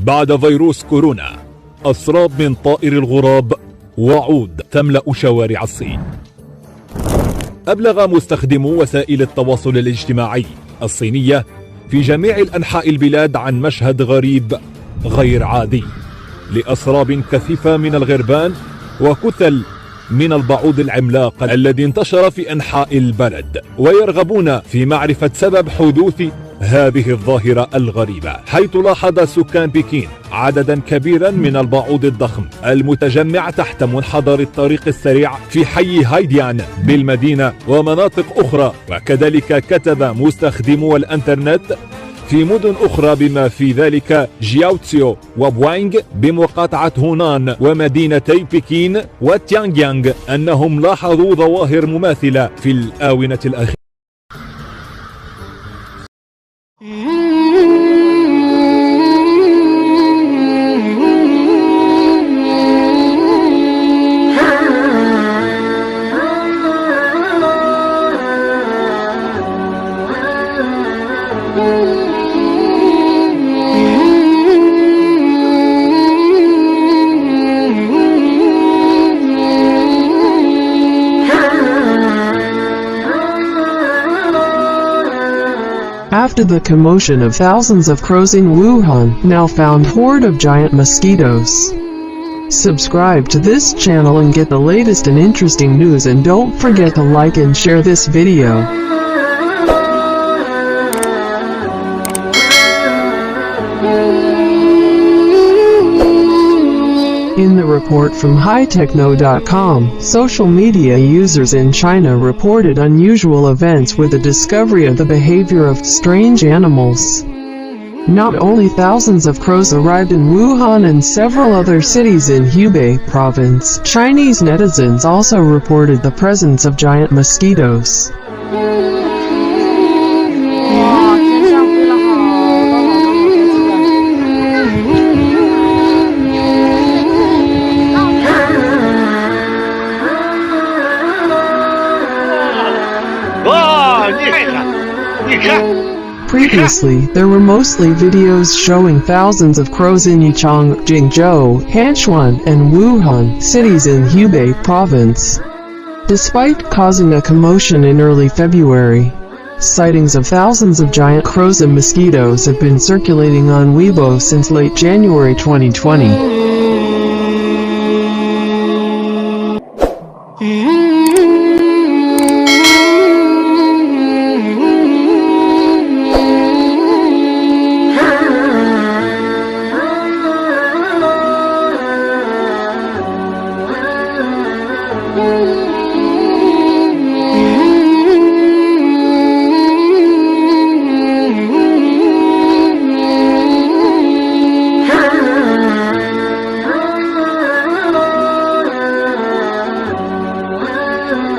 بعد فيروس كورونا، أسراب من طائر الغراب وعود تملأ شوارع الصين. أبلغ مستخدمو وسائل التواصل الاجتماعي الصينية في جميع الأنحاء البلاد عن مشهد غريب غير عادي لأسراب كثيفة من الغربان وكتل من البعوض العملاق الذي انتشر في أنحاء البلد، ويرغبون في معرفة سبب حدوث هذه الظاهرة الغريبة، حيث لاحظ سكان بكين عددا كبيرا من البعوض الضخم المتجمع تحت منحدر الطريق السريع في حي هايديان بالمدينة ومناطق أخرى. وكذلك كتب مستخدمو الانترنت في مدن أخرى بما في ذلك جياوتسيو وبوانغ بمقاطعة هونان ومدينتي بكين وتيانغيانغ أنهم لاحظوا ظواهر مماثلة في الآونة الأخيرة. After the commotion of thousands of crows in Wuhan, now found horde of giant mosquitoes. Subscribe to this channel and get the latest and interesting news, and don't forget to like and share this video. In the report from hightechno.com, social media users in China reported unusual events with the discovery of the behavior of strange animals. Not only thousands of crows arrived in Wuhan and several other cities in Hubei province, Chinese netizens also reported the presence of giant mosquitoes. Previously, there were mostly videos showing thousands of crows in Yichang, Jingzhou, Hanchuan, and Wuhan, cities in Hubei province. Despite causing a commotion in early February, sightings of thousands of giant crows and mosquitoes have been circulating on Weibo since late January 2020.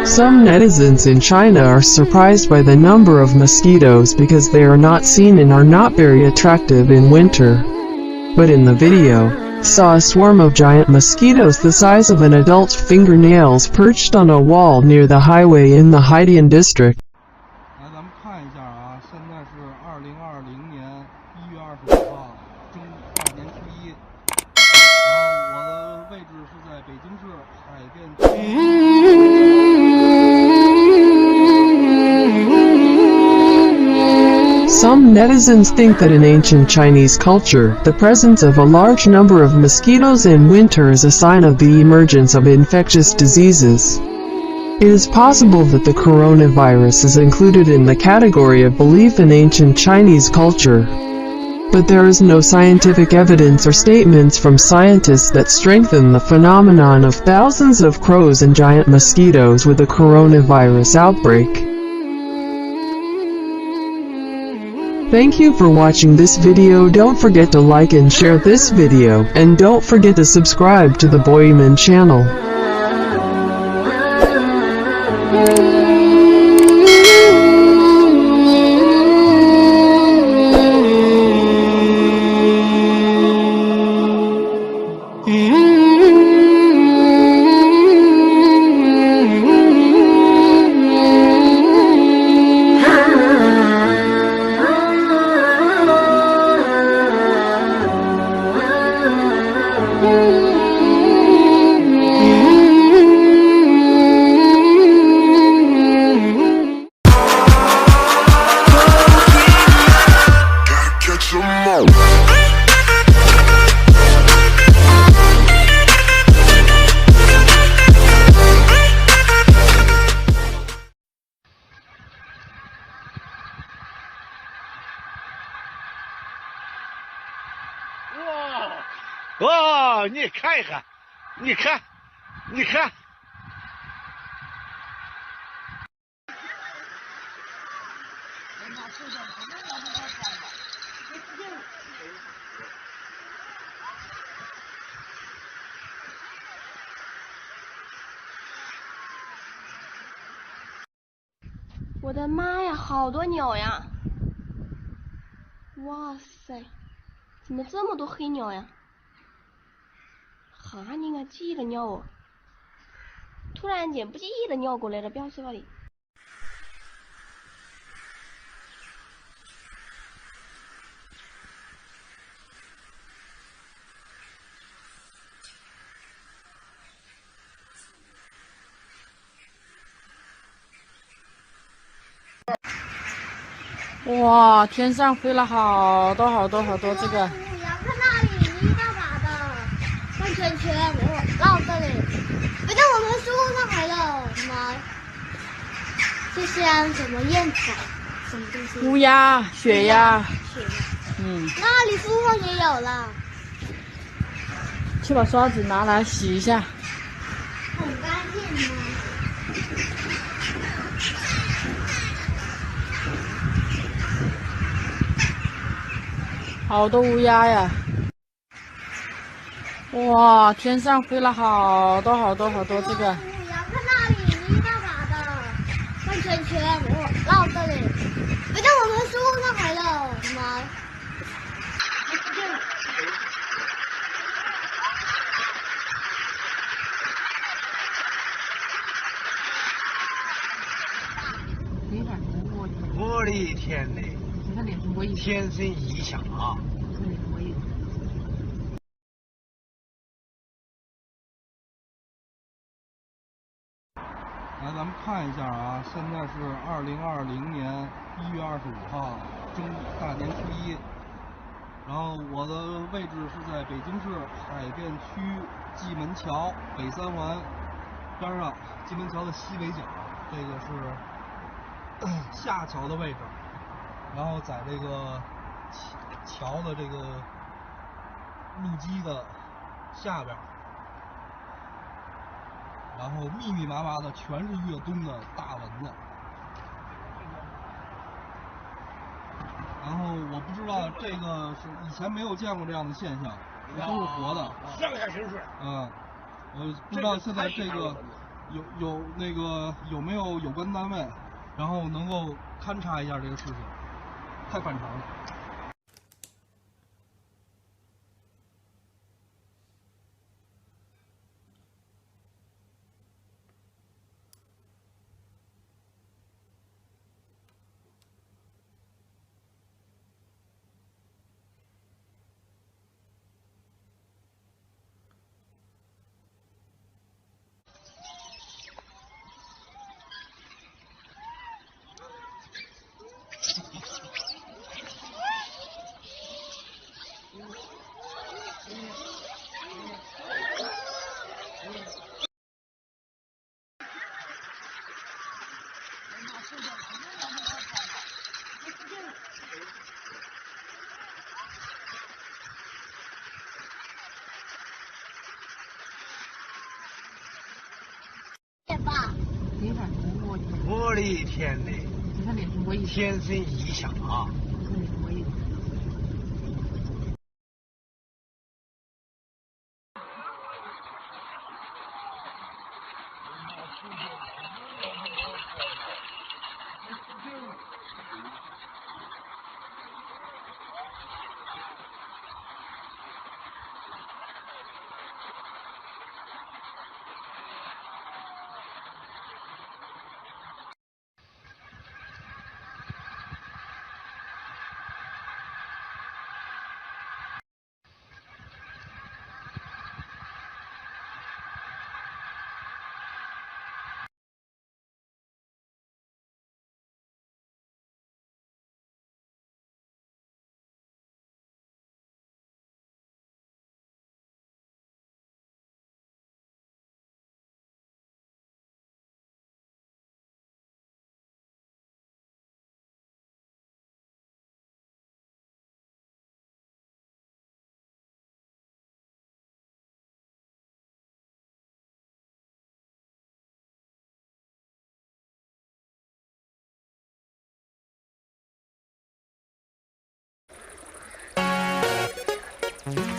Some netizens in China are surprised by the number of mosquitoes because they are not seen and are not very attractive in winter. But in the video, saw a swarm of giant mosquitoes the size of an adult's fingernails perched on a wall near the highway in the Haidian district. Some netizens think that in ancient Chinese culture, the presence of a large number of mosquitoes in winter is a sign of the emergence of infectious diseases. It is possible that the coronavirus is included in the category of belief in ancient Chinese culture. But there is no scientific evidence or statements from scientists that strengthen the phenomenon of thousands of crows and giant mosquitoes with a coronavirus outbreak. Thank you for watching this video. Don't forget to like and share this video, and don't forget to subscribe to the Boyman channel. 哦，你看一看，你看，你看。我的妈呀，好多鸟呀！哇塞，怎么这么多黑鸟呀？哈人啊，记了鸟哦！突然间不记得鸟过来了，表示话的。哇，天上飞了好多好多好多这个。看那里一大把的转圈圈，绕这里。哎，但我们树上来了，妈！这像什么燕子？什么东西？乌鸦、雪鸭。雪鸭。那里树上也有了。去把刷子拿来洗一下。很干净吗？好多乌鸦呀！哇，天上飞了好多好多好多这个。看那里一大把的转圈圈，绕这里。哎，但我们树上来了，妈！我的天呐！天生异象啊！来，咱们看一下啊，现在是2020年1月25号，大年初一。然后我的位置是在北京市海淀区蓟门桥北三环边上，蓟门桥的西北角，这个是下桥的位置。然后在这个桥的这个路基的下边，然后密密麻麻的全是越冬的大蚊子。然后我不知道这个是以前没有见过这样的现象，这都是活的。上下行水。我不知道现在这个有没有有关单位，然后能够勘察一下这个事情，太反常了。我的天呐！天生异象啊！拜。